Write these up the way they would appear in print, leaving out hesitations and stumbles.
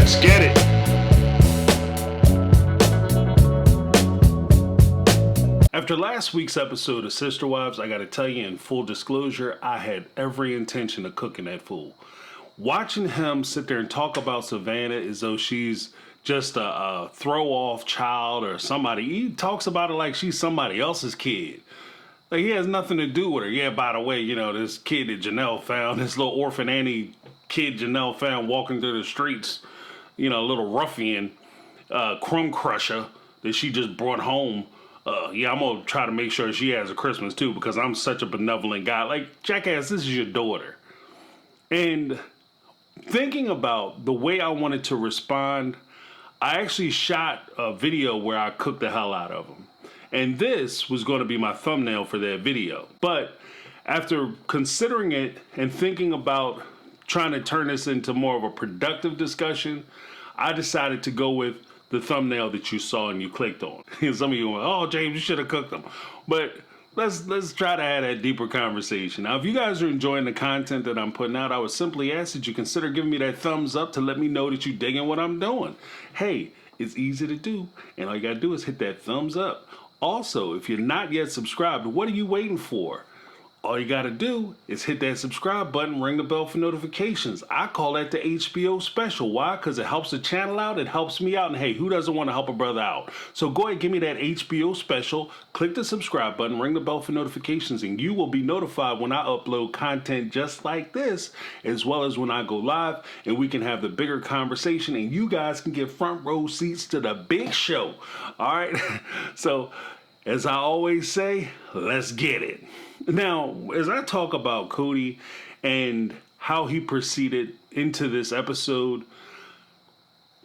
Let's get it. After last week's episode of Sister Wives, I gotta tell you in full disclosure, I had every intention of cooking that fool. Watching him sit there and talk about Savannah as though she's just a throw-off child or somebody. He talks about it like she's somebody else's kid. Like he has nothing to do with her. Yeah, by the way, you know, this kid that Janelle found, this little orphan Annie kid Janelle found walking through the streets, you know, a little ruffian, crumb crusher that she just brought home. I'm going to try to make sure she has a Christmas too because I'm such a benevolent guy. Like, jackass, this is your daughter. And thinking about the way I wanted to respond, I actually shot a video where I cooked the hell out of him. And this was going to be my thumbnail for that video. But after considering it and thinking about trying to turn this into more of a productive discussion, I decided to go with the thumbnail that you saw and you clicked on. And some of you went, oh, James, you should have cooked them. But let's try to have that deeper conversation. Now, if you guys are enjoying the content that I'm putting out, I would simply ask that you consider giving me that thumbs up to let me know that you're digging what I'm doing. Hey, it's easy to do, and all you gotta do is hit that thumbs up. Also, if you're not yet subscribed, what are you waiting for? All you got to do is hit that subscribe button, ring the bell for notifications. I call that the HBO special. Why? Because it helps the channel out, it helps me out, and hey, who doesn't want to help a brother out? So go ahead, give me that HBO special, click the subscribe button, ring the bell for notifications, and you will be notified when I upload content just like this, as well as when I go live, and we can have the bigger conversation, and you guys can get front row seats to the big show. All right? So, as I always say, let's get it. Now, as I talk about Kody and how he proceeded into this episode,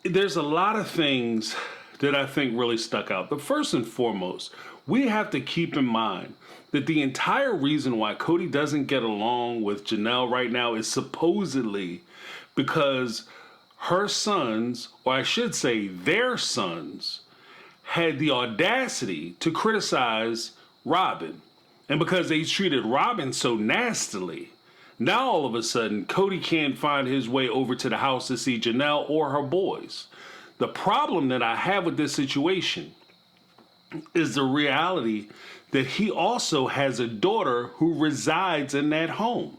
there's a lot of things that I think really stuck out. But first and foremost, we have to keep in mind that the entire reason why Kody doesn't get along with Janelle right now is supposedly because her sons, or I should say their sons, had the audacity to criticize Robin. And because they treated Robin so nastily, now all of a sudden, Kody can't find his way over to the house to see Janelle or her boys. The problem that I have with this situation is the reality that he also has a daughter who resides in that home.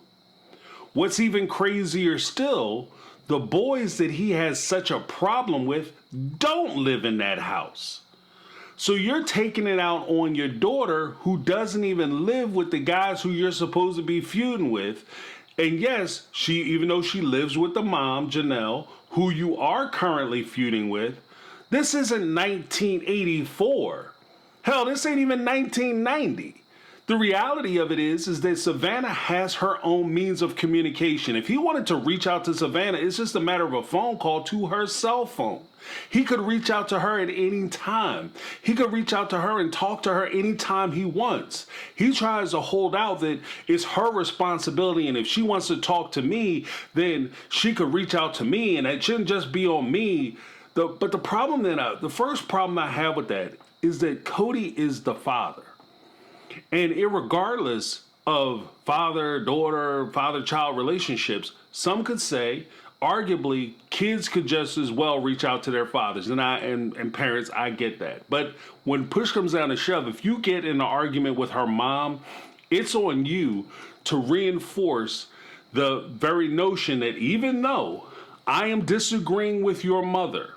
What's even crazier still, the boys that he has such a problem with don't live in that house. So you're taking it out on your daughter who doesn't even live with the guys who you're supposed to be feuding with. And yes, even though she lives with the mom, Janelle, who you are currently feuding with, this isn't 1984. Hell, this ain't even 1990. The reality of it is that Savannah has her own means of communication. If he wanted to reach out to Savannah, it's just a matter of a phone call to her cell phone. He could reach out to her at any time. He could reach out to her and talk to her anytime he wants. He tries to hold out that it's her responsibility, and if she wants to talk to me, then she could reach out to me, and it shouldn't just be on me. But the first problem I have with that is that Kody is the father. And irregardless of father-daughter, father-child relationships, some could say, arguably, kids could just as well reach out to their fathers. And parents, I get that. But when push comes down to shove, if you get in an argument with her mom, it's on you to reinforce the very notion that even though I am disagreeing with your mother,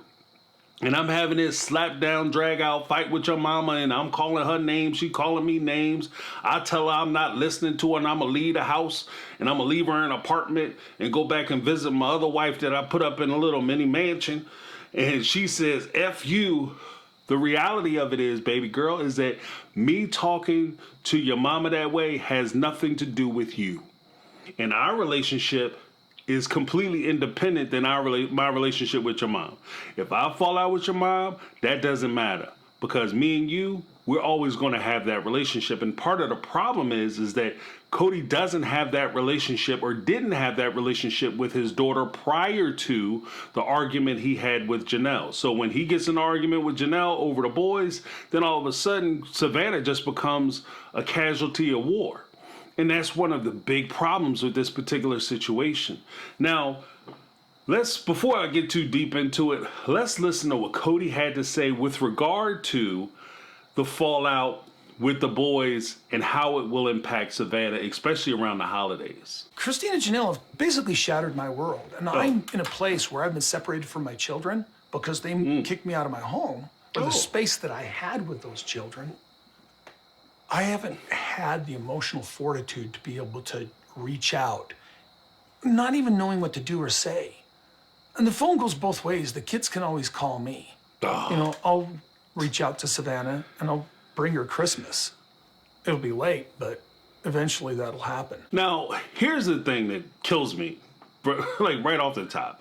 and I'm having this slap down, drag out fight with your mama, and I'm calling her names, she calling me names. I tell her I'm not listening to her, and I'm gonna leave the house, and I'm gonna leave her in an apartment and go back and visit my other wife that I put up in a little mini mansion. And she says, F you. The reality of it is, baby girl, is that me talking to your mama that way has nothing to do with you. And our relationship is completely independent than my relationship with your mom. If I fall out with your mom, that doesn't matter because me and you, we're always going to have that relationship. And part of the problem is that Kody doesn't have that relationship or didn't have that relationship with his daughter prior to the argument he had with Janelle. So when he gets in an argument with Janelle over the boys, then all of a sudden Savannah just becomes a casualty of war. And that's one of the big problems with this particular situation. Now, Before I get too deep into it, let's listen to what Kody had to say with regard to the fallout with the boys and how it will impact Savannah, especially around the holidays. Christine and Janelle have basically shattered my world. And I'm in a place where I've been separated from my children because they kicked me out of my home, or the space that I had with those children. I haven't had the emotional fortitude to be able to reach out, not even knowing what to do or say. And the phone goes both ways. The kids can always call me. I'll reach out to Savannah and I'll bring her Christmas. It'll be late, but eventually that'll happen. Now, here's the thing that kills me, like right off the top.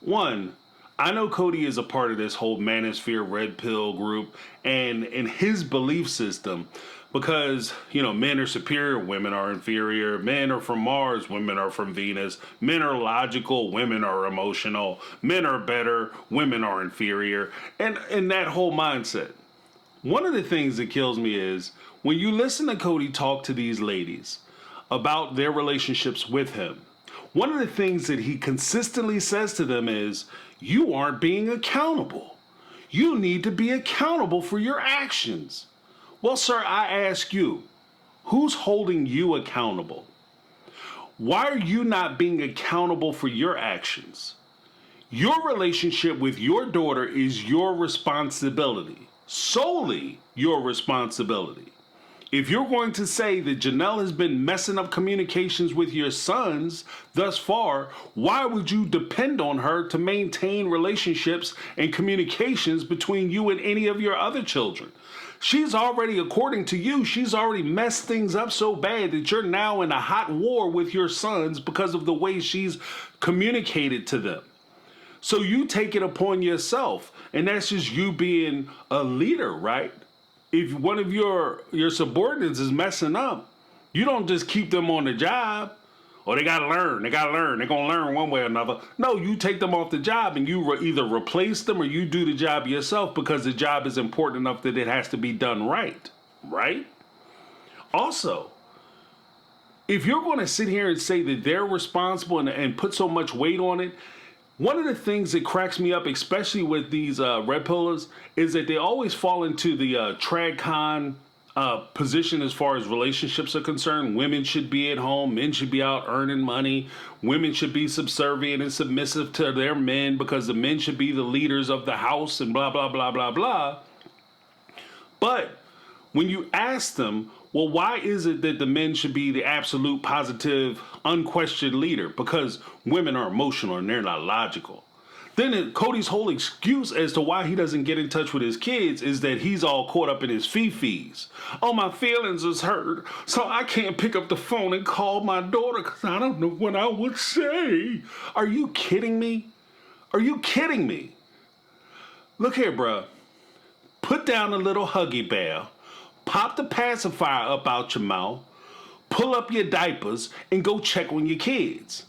One, I know Kody is a part of this whole manosphere red pill group and in his belief system, because, men are superior, women are inferior, men are from Mars, women are from Venus, men are logical, women are emotional, men are better, women are inferior, and that whole mindset. One of the things that kills me is when you listen to Kody talk to these ladies about their relationships with him, one of the things that he consistently says to them is, you aren't being accountable. You need to be accountable for your actions. Well, sir, I ask you, who's holding you accountable? Why are you not being accountable for your actions? Your relationship with your daughter is your responsibility, solely your responsibility. If you're going to say that Janelle has been messing up communications with your sons thus far, why would you depend on her to maintain relationships and communications between you and any of your other children? She's already, according to you, she's already messed things up so bad that you're now in a hot war with your sons because of the way she's communicated to them. So you take it upon yourself, and that's just you being a leader, right? If one of your subordinates is messing up, you don't just keep them on the job. Or they gotta learn. They're gonna learn one way or another. No, you take them off the job and you either replace them or you do the job yourself, because the job is important enough that it has to be done right. Right? Also, if you're going to sit here and say that they're responsible and put so much weight on it, one of the things that cracks me up, especially with these red pillars, is that they always fall into the trad-con position as far as relationships are concerned. Women should be at home, men should be out earning money, women should be subservient and submissive to their men because the men should be the leaders of the house and blah, blah, blah, blah, blah. But when you ask them, well, why is it that the men should be the absolute, positive, unquestioned leader? Because women are emotional and they're not logical. Then Kody's whole excuse as to why he doesn't get in touch with his kids is that he's all caught up in his fee-fees. Oh, my feelings is hurt, so I can't pick up the phone and call my daughter because I don't know what I would say. Are you kidding me? Are you kidding me? Look here, bruh. Put down a little huggy bear, pop the pacifier up out your mouth, pull up your diapers, and go check on your kids.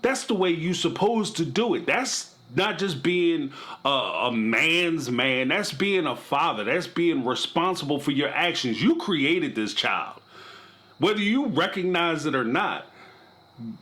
That's the way you're supposed to do it. That's not just being a man's man. That's being a father. That's being responsible for your actions. You created this child, whether you recognize it or not.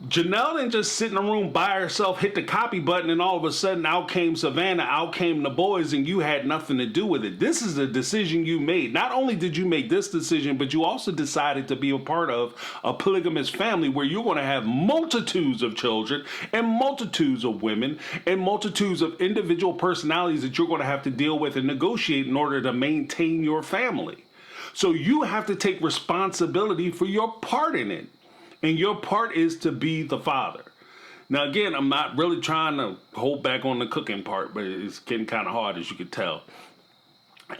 Janelle didn't just sit in a room by herself, hit the copy button, and all of a sudden out came Savannah, out came the boys, and you had nothing to do with it. This is a decision you made. Not only did you make this decision, but you also decided to be a part of a polygamous family where you're going to have multitudes of children and multitudes of women and multitudes of individual personalities that you're going to have to deal with and negotiate in order to maintain your family. So you have to take responsibility for your part in it. And your part is to be the father. Now, again, I'm not really trying to hold back on the cooking part, but it's getting kind of hard, as you can tell.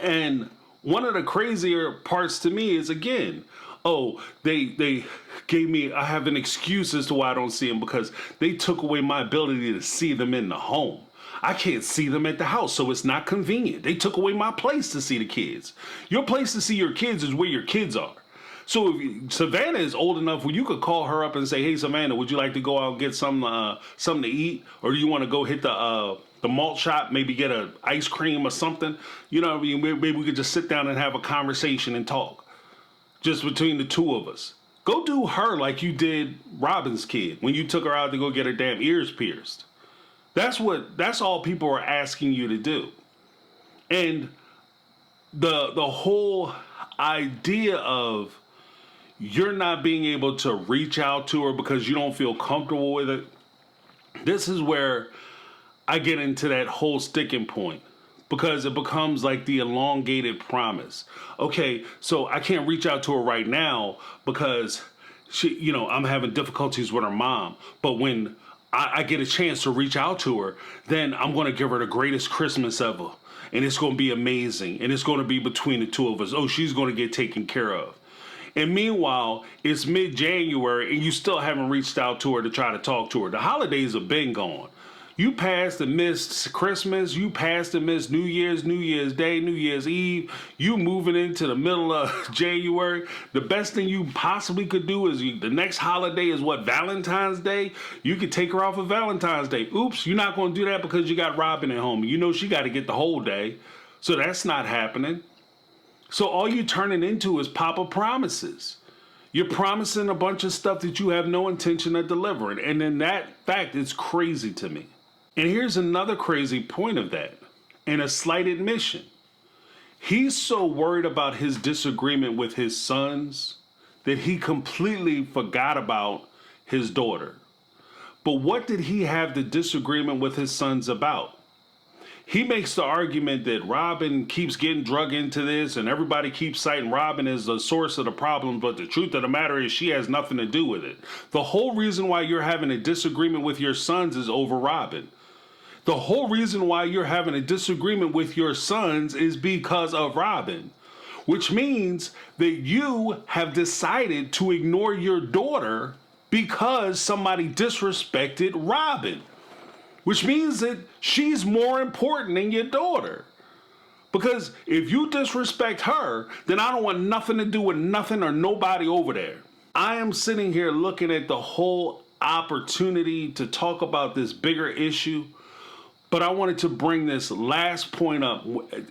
And one of the crazier parts to me is, again, they gave me, I have an excuse as to why I don't see them, because they took away my ability to see them in the home. I can't see them at the house, so it's not convenient. They took away my place to see the kids. Your place to see your kids is where your kids are. So if Savannah is old enough where you could call her up and say, hey, Savannah, would you like to go out and get something to eat? Or do you want to go hit the malt shop, maybe get an ice cream or something? You know what I mean? Maybe we could just sit down and have a conversation and talk just between the two of us. Go do her like you did Robin's kid when you took her out to go get her damn ears pierced. That's all people are asking you to do. And the whole idea of you're not being able to reach out to her because you don't feel comfortable with it. This is where I get into that whole sticking point, because it becomes like the elongated promise. Okay, so I can't reach out to her right now because I'm having difficulties with her mom. But when I get a chance to reach out to her, then I'm going to give her the greatest Christmas ever. And it's going to be amazing. And it's going to be between the two of us. Oh, she's going to get taken care of. And meanwhile, it's mid-January and you still haven't reached out to her to try to talk to her. The holidays have been gone. You passed and missed Christmas. You passed and missed New Year's Day, New Year's Eve. You moving into the middle of January. The best thing you possibly could do is the next holiday is what, Valentine's Day? You could take her off of Valentine's Day. Oops, you're not going to do that because you got Robin at home. You know she got to get the whole day. So that's not happening. So all you're turning into is pop-up promises. You're promising a bunch of stuff that you have no intention of delivering. And in that fact, it's crazy to me. And here's another crazy point of that, and a slight admission. He's so worried about his disagreement with his sons that he completely forgot about his daughter. But what did he have the disagreement with his sons about? He makes the argument that Robin keeps getting drug into this and everybody keeps citing Robin as the source of the problem, but the truth of the matter is she has nothing to do with it. The whole reason why you're having a disagreement with your sons is over Robin. The whole reason why you're having a disagreement with your sons is because of Robin, which means that you have decided to ignore your daughter because somebody disrespected Robin. Which means that she's more important than your daughter. Because if you disrespect her, then I don't want nothing to do with nothing or nobody over there. I am sitting here looking at the whole opportunity to talk about this bigger issue. But I wanted to bring this last point up,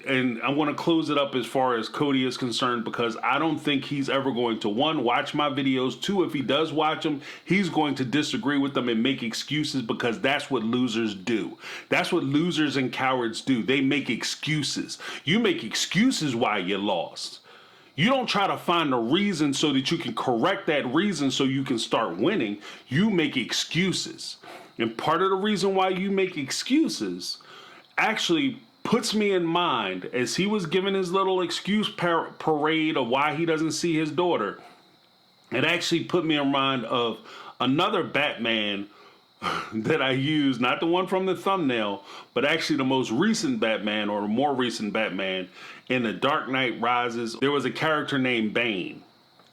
and I want to close it up as far as Kody is concerned, because I don't think he's ever going to, one, watch my videos. Two, if he does watch them, he's going to disagree with them and make excuses, because that's what losers do. That's what losers and cowards do. They make excuses. You make excuses why you lost. You don't try to find a reason so that you can correct that reason so you can start winning. You make excuses. And part of the reason why you make excuses actually puts me in mind, as he was giving his little excuse parade of why he doesn't see his daughter, it actually put me in mind of another Batman that I used, not the one from the thumbnail, but actually the most recent Batman, or the more recent Batman, in The Dark Knight Rises. There was a character named Bane.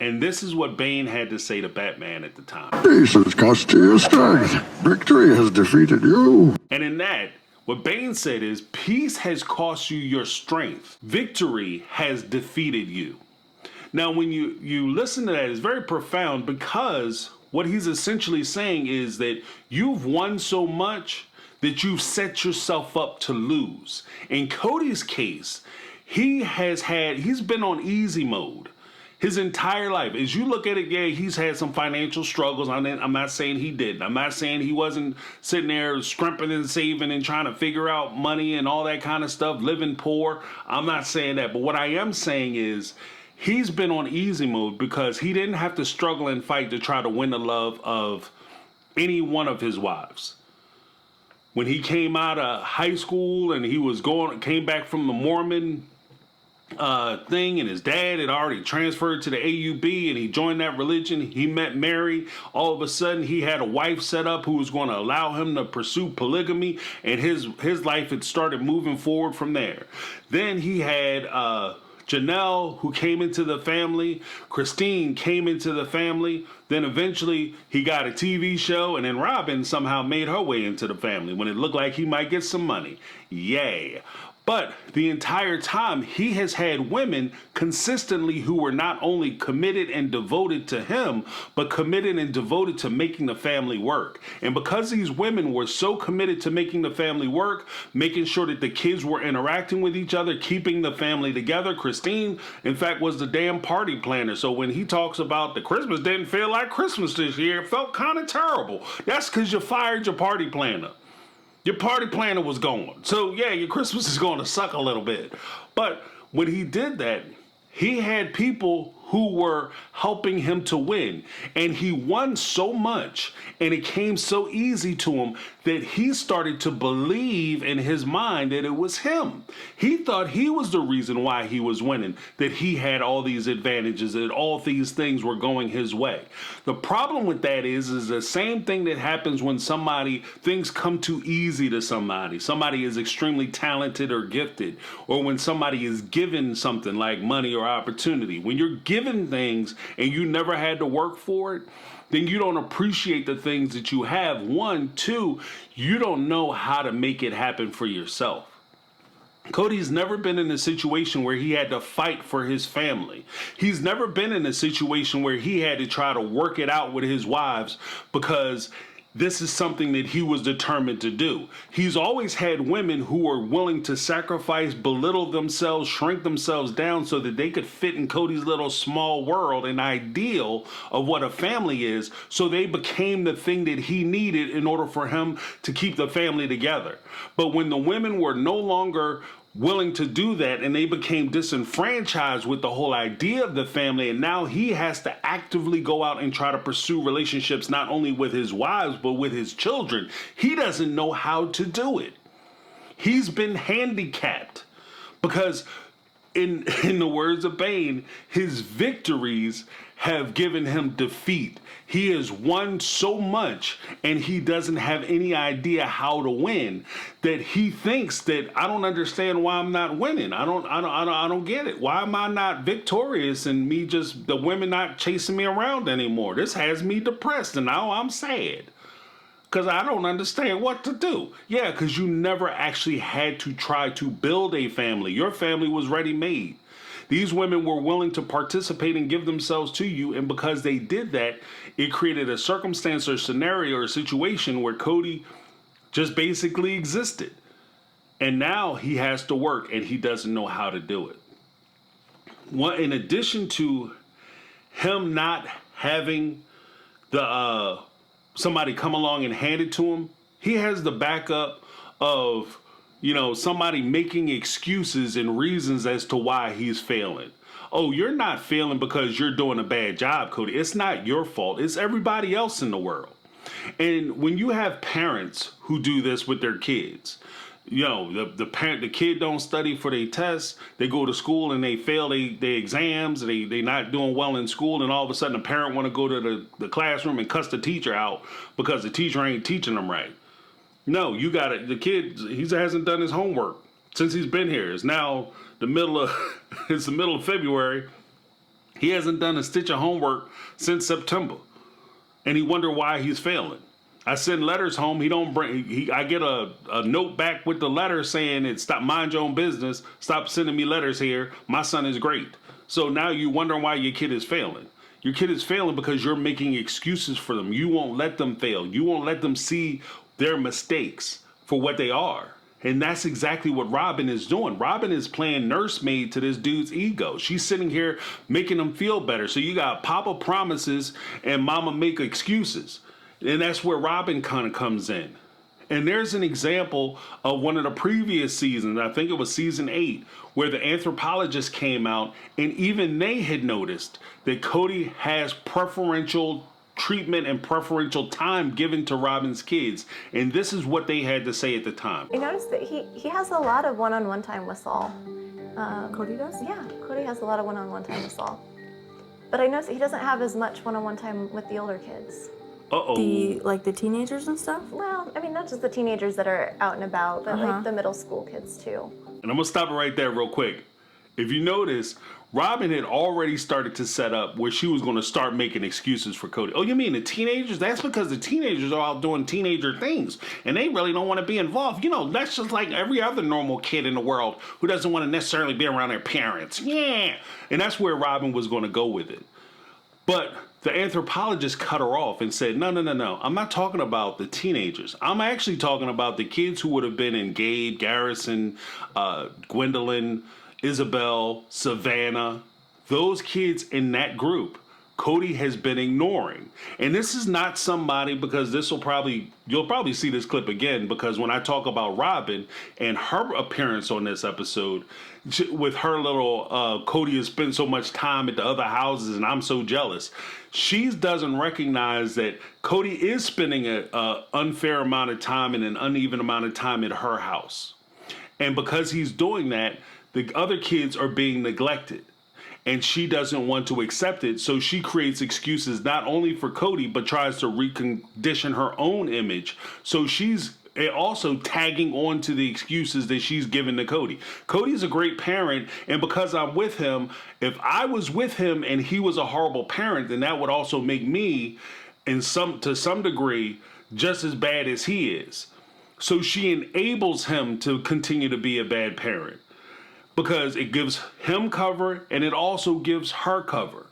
And this is what Bane had to say to Batman at the time. Peace has cost you your strength. Victory has defeated you. And in that, what Bane said is, peace has cost you your strength. Victory has defeated you. Now, when you listen to that, it's very profound, because what he's essentially saying is that you've won so much that you've set yourself up to lose. In Kody's case, he's been on easy mode his entire life. As you look at it, yeah, he's had some financial struggles. I'm not saying he didn't. I'm not saying he wasn't sitting there scrimping and saving and trying to figure out money and all that kind of stuff, living poor. I'm not saying that. But what I am saying is he's been on easy mode because he didn't have to struggle and fight to try to win the love of any one of his wives. When he came out of high school and he came back from the Mormon thing, and his dad had already transferred to the AUB and he joined that religion. He met Mary. All of a sudden he had a wife set up who was going to allow him to pursue polygamy, and his life had started moving forward from there. Then he had Janelle, who came into the family. Christine came into the family. Then eventually he got a TV show, and then Robin somehow made her way into the family when it looked like he might get some money. Yay. But the entire time, he has had women consistently who were not only committed and devoted to him, but committed and devoted to making the family work. And because these women were so committed to making the family work, making sure that the kids were interacting with each other, keeping the family together, Christine, in fact, was the damn party planner. So when he talks about the Christmas didn't feel like Christmas this year, it felt kind of terrible. That's because you fired your party planner. Your party planner was gone. So, yeah, your Christmas is going to suck a little bit. But when he did that, he had people who were helping him to win. And he won so much, and it came so easy to him that he started to believe in his mind that it was him. He thought he was the reason why he was winning, that he had all these advantages, that all these things were going his way. The problem with that is the same thing that happens when things come too easy to somebody. Somebody is extremely talented or gifted, or when somebody is given something like money or opportunity. When you're given things and you never had to work for it, then you don't appreciate the things that you have. One, two, you don't know how to make it happen for yourself. Kody's never been in a situation where he had to fight for his family. He's never been in a situation where he had to try to work it out with his wives because this is something that he was determined to do. He's always had women who are willing to sacrifice, belittle themselves, shrink themselves down so that they could fit in Kody's little small world, an ideal of what a family is. So they became the thing that he needed in order for him to keep the family together. But when the women were no longer willing to do that and they became disenfranchised with the whole idea of the family, and now he has to actively go out and try to pursue relationships not only with his wives but with his children, he doesn't know how to do it. He's been handicapped because in the words of Bane, his victories have given him defeat. He has won so much and he doesn't have any idea how to win, that he thinks that I don't understand why I'm not winning. I don't get it. Why am I not victorious and the women not chasing me around anymore? This has me depressed and now I'm sad because I don't understand what to do. Yeah, because you never actually had to try to build a family. Your family was ready made. These women were willing to participate and give themselves to you, and because they did that, it created a circumstance or scenario or situation where Kody just basically existed. And now he has to work, and he doesn't know how to do it. Well, in addition to him not having somebody come along and hand it to him, he has the backup of somebody making excuses and reasons as to why he's failing. Oh, you're not failing because you're doing a bad job, Kody. It's not your fault. It's everybody else in the world. And when you have parents who do this with their kids, the kid don't study for their tests, they go to school and they fail their exams, they not doing well in school, and all of a sudden the parent want to go to the classroom and cuss the teacher out because the teacher ain't teaching them right. No, you got it. The kid, he hasn't done his homework since he's been here. It's now the middle of February. He hasn't done a stitch of homework since September, and he wonder why he's failing. I send letters home. I get a note back with the letter saying stop, mind your own business. Stop sending me letters here. My son is great. So now you wondering why your kid is failing. Your kid is failing because you're making excuses for them. You won't let them fail. You won't let them see their mistakes for what they are. And that's exactly what Robin is doing. Robin is playing nursemaid to this dude's ego. She's sitting here making him feel better. So you got Papa promises and Mama make excuses. And that's where Robin kind of comes in. And there's an example of one of the previous seasons, I think it was season 8, where the anthropologist came out and even they had noticed that Kody has preferential treatment and preferential time given to Robin's kids. And this is what they had to say at the time. I noticed that he has a lot of one-on-one time with Saul. Kody does? Yeah, Kody has a lot of one-on-one time with Saul. But I noticed he doesn't have as much one-on-one time with the older kids. Uh-oh. The teenagers and stuff? Well, I mean, not just the teenagers that are out and about, but like the middle school kids too. And I'm going to stop it right there real quick. If you notice, Robin had already started to set up where she was going to start making excuses for Kody. Oh, you mean the teenagers? That's because the teenagers are out doing teenager things, and they really don't want to be involved. That's just like every other normal kid in the world who doesn't want to necessarily be around their parents. Yeah. And that's where Robin was going to go with it. But the anthropologist cut her off and said, no. I'm not talking about the teenagers. I'm actually talking about the kids who would have been in Gabe, Garrison, Gwendolyn, Isabel, Savannah. Those kids in that group. Kody has been ignoring. And this is not somebody, because you'll probably see this clip again, because when I talk about Robin and her appearance on this episode, with her little Kody has spent so much time at the other houses and I'm so jealous, she doesn't recognize that Kody is spending an unfair amount of time and an uneven amount of time at her house. And because he's doing that, the other kids are being neglected. And she doesn't want to accept it, so she creates excuses not only for Kody, but tries to recondition her own image. So she's also tagging on to the excuses that she's given to Kody. Cody's a great parent, and because I'm with him, if I was with him and he was a horrible parent, then that would also make me, to some degree, just as bad as he is. So she enables him to continue to be a bad parent, because it gives him cover and it also gives her cover.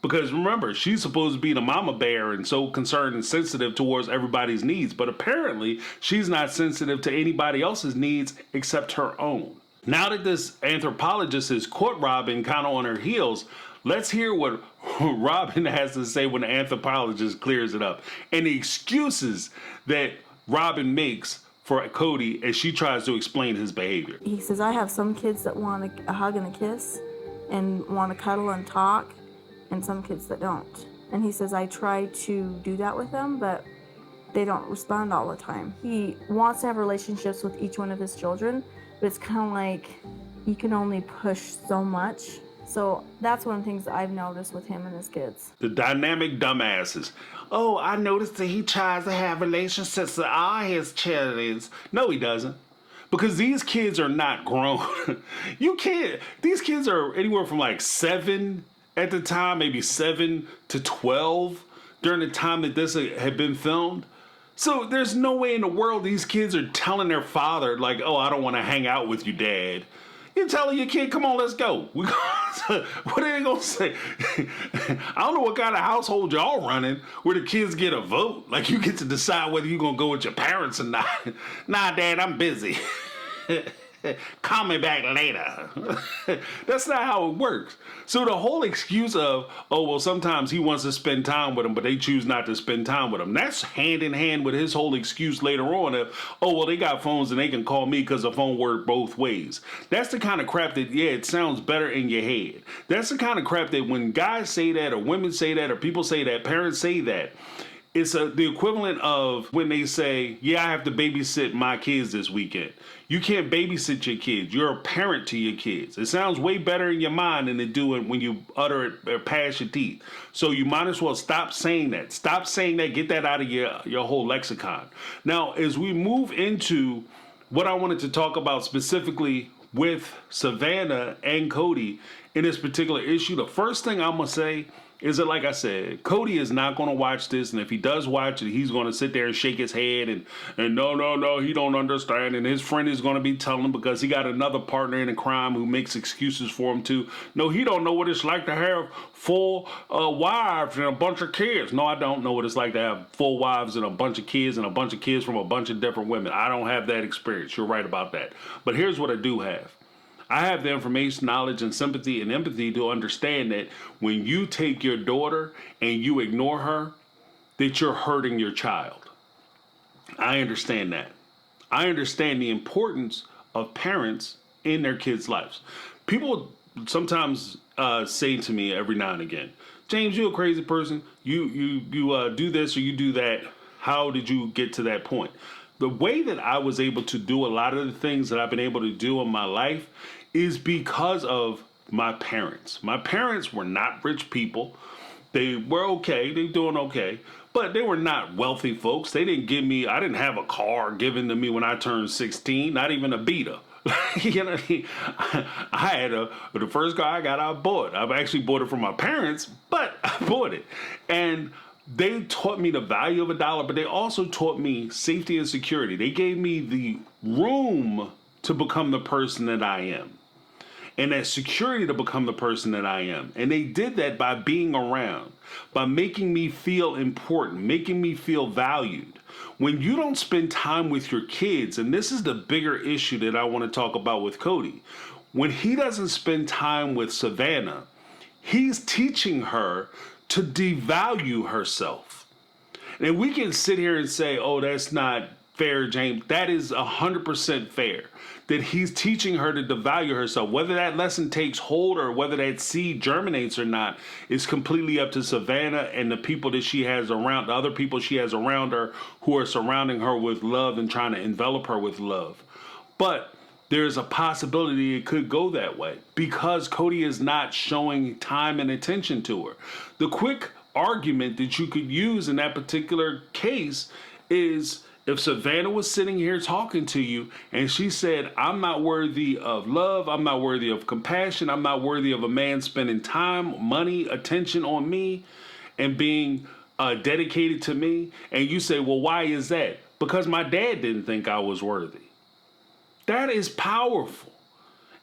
Because remember, she's supposed to be the mama bear and so concerned and sensitive towards everybody's needs. But apparently, she's not sensitive to anybody else's needs except her own. Now that this anthropologist has caught Robin kind of on her heels, let's hear what Robin has to say when the anthropologist clears it up. And the excuses that Robin makes for Kody as she tries to explain his behavior. He says, I have some kids that want a hug and a kiss and want to cuddle and talk, and some kids that don't. And he says, I try to do that with them, but they don't respond all the time. He wants to have relationships with each one of his children, but it's kind of like you can only push so much. So that's one of the things that I've noticed with him and his kids. The dynamic dumbasses. Oh, I noticed that he tries to have relationships with all his children. No, he doesn't. Because these kids are not grown. These kids are anywhere from like 7 at the time, maybe 7 to 12 during the time that this had been filmed. So there's no way in the world these kids are telling their father, like, oh, I don't want to hang out with you, Dad. You're telling your kid, come on, let's go. What are they going to say? I don't know what kind of household y'all running where the kids get a vote. Like, you get to decide whether you're going to go with your parents or not. Nah, Dad, I'm busy. Call me back later. That's not how it works. So the whole excuse of, oh, well, sometimes he wants to spend time with them, but they choose not to spend time with him. That's hand in hand with his whole excuse later on of, oh, well, they got phones and they can call me because the phone works both ways. That's the kind of crap that, yeah, it sounds better in your head. That's the kind of crap that when guys say that or women say that or people say that, parents say that, it's the equivalent of when they say, yeah, I have to babysit my kids this weekend. You can't babysit your kids. You're a parent to your kids. It sounds way better in your mind than it do when you utter it or pass your teeth. So you might as well stop saying that. Stop saying that. Get that out of your whole lexicon. Now, as we move into what I wanted to talk about specifically with Savannah and Kody in this particular issue, the first thing I'm going to say is that, like I said, Kody is not going to watch this, and if he does watch it, he's going to sit there and shake his head and no, he don't understand, and his friend is going to be telling him because he got another partner in a crime who makes excuses for him too. No, he don't know what it's like to have full wives and a bunch of kids. No, I don't know what it's like to have full wives and a bunch of kids from a bunch of different women. I don't have that experience. You're right about that. But here's what I do have. I have the information, knowledge, and sympathy and empathy to understand that when you take your daughter and you ignore her, that you're hurting your child. I understand that. I understand the importance of parents in their kids' lives. People sometimes say to me every now and again, James, you a crazy person. You do this or you do that. How did you get to that point? The way that I was able to do a lot of the things that I've been able to do in my life is because of my parents. My parents were not rich people. They were okay. They're doing okay. But they were not wealthy folks. I didn't have a car given to me when I turned 16, not even a Beta. You know, I had the first car I got, I bought. I've actually bought it from my parents, but I bought it. And they taught me the value of a dollar, but they also taught me safety and security. They gave me the room to become the person that I am, and that security to become the person that I am. And they did that by being around, by making me feel important, making me feel valued. When you don't spend time with your kids, and this is the bigger issue that I want to talk about with Kody, when he doesn't spend time with Savannah, he's teaching her to devalue herself. And we can sit here and say, oh, that's not fair, James. That is 100% fair. That he's teaching her to devalue herself. Whether that lesson takes hold or whether that seed germinates or not is completely up to Savannah and the people that she has around, the other people she has around her who are surrounding her with love and trying to envelop her with love. But there's a possibility it could go that way because Kody is not showing time and attention to her. The quick argument that you could use in that particular case is if Savannah was sitting here talking to you and she said, I'm not worthy of love, I'm not worthy of compassion, I'm not worthy of a man spending time, money, attention on me and being dedicated to me, and you say, well, why is that? Because my dad didn't think I was worthy. That is powerful.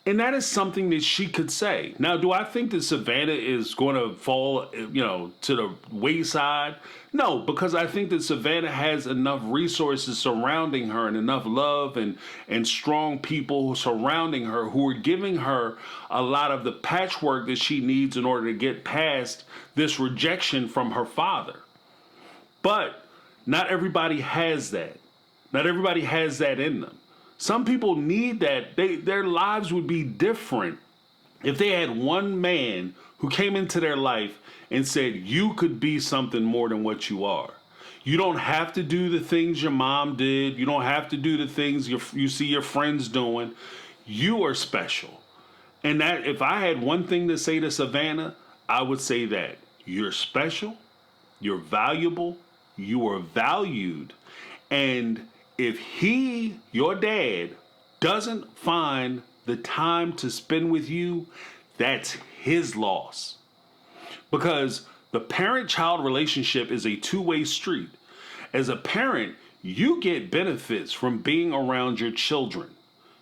And that is something that she could say. Now, do I think that Savannah is going to fall, to the wayside? No, because I think that Savannah has enough resources surrounding her and enough love and strong people surrounding her who are giving her a lot of the patchwork that she needs in order to get past this rejection from her father. But not everybody has that. Not everybody has that in them. Some people need that. Their lives would be different if they had one man who came into their life and said, you could be something more than what you are. You don't have to do the things your mom did. You don't have to do the things you see your friends doing. You are special. And that if I had one thing to say to Savannah, I would say that. You're special. You're valuable. You are valued. And if he, your dad, doesn't find the time to spend with you, that's his loss. Because the parent-child relationship is a two-way street. As a parent, you get benefits from being around your children.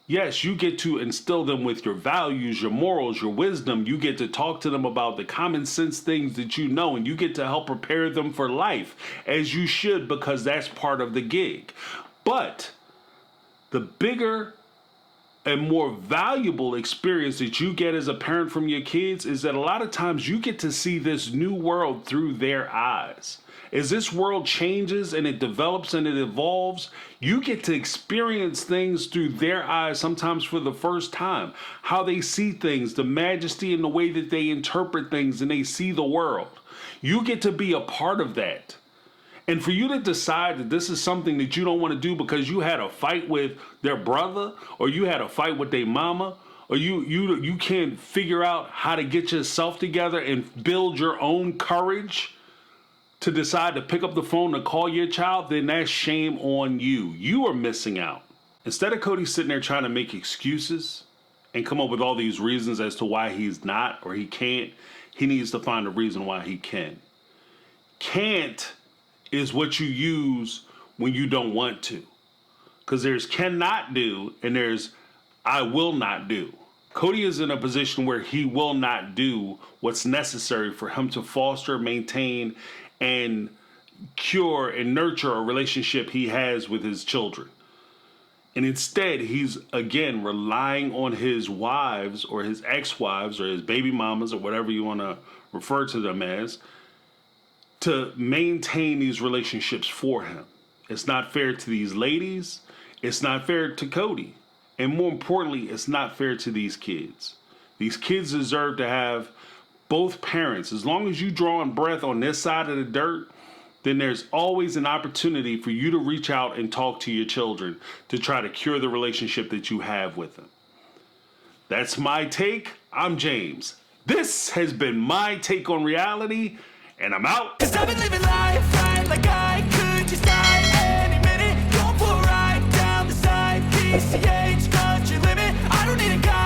Yes, you get to instill them with your values, your morals, your wisdom. You get to talk to them about the common sense things that you know, and you get to help prepare them for life, as you should, because that's part of the gig. But the bigger and more valuable experience that you get as a parent from your kids is that a lot of times you get to see this new world through their eyes. As this world changes and it develops and it evolves, you get to experience things through their eyes, sometimes for the first time. How they see things, the majesty and the way that they interpret things and they see the world. You get to be a part of that. And for you to decide that this is something that you don't want to do because you had a fight with their brother or you had a fight with their mama or you can't figure out how to get yourself together and build your own courage to decide to pick up the phone to call your child, then that's shame on you. You are missing out. Instead of Kody sitting there trying to make excuses and come up with all these reasons as to why he's not or he can't, he needs to find a reason why he can. Can't is what you use when you don't want to. Because there's cannot do and there's I will not do. Kody is in a position where he will not do what's necessary for him to foster, maintain, and cure and nurture a relationship he has with his children. And instead, he's, again, relying on his wives or his ex-wives or his baby mamas or whatever you want to refer to them as to maintain these relationships for him. It's not fair to these ladies. It's not fair to Kody. And more importantly, it's not fair to these kids. These kids deserve to have both parents. As long as you drawing breath on this side of the dirt, then there's always an opportunity for you to reach out and talk to your children to try to cure the relationship that you have with them. That's my take. I'm James. This has been My Take on Reality, and I'm out. 'Cause I've been living life right like I could just die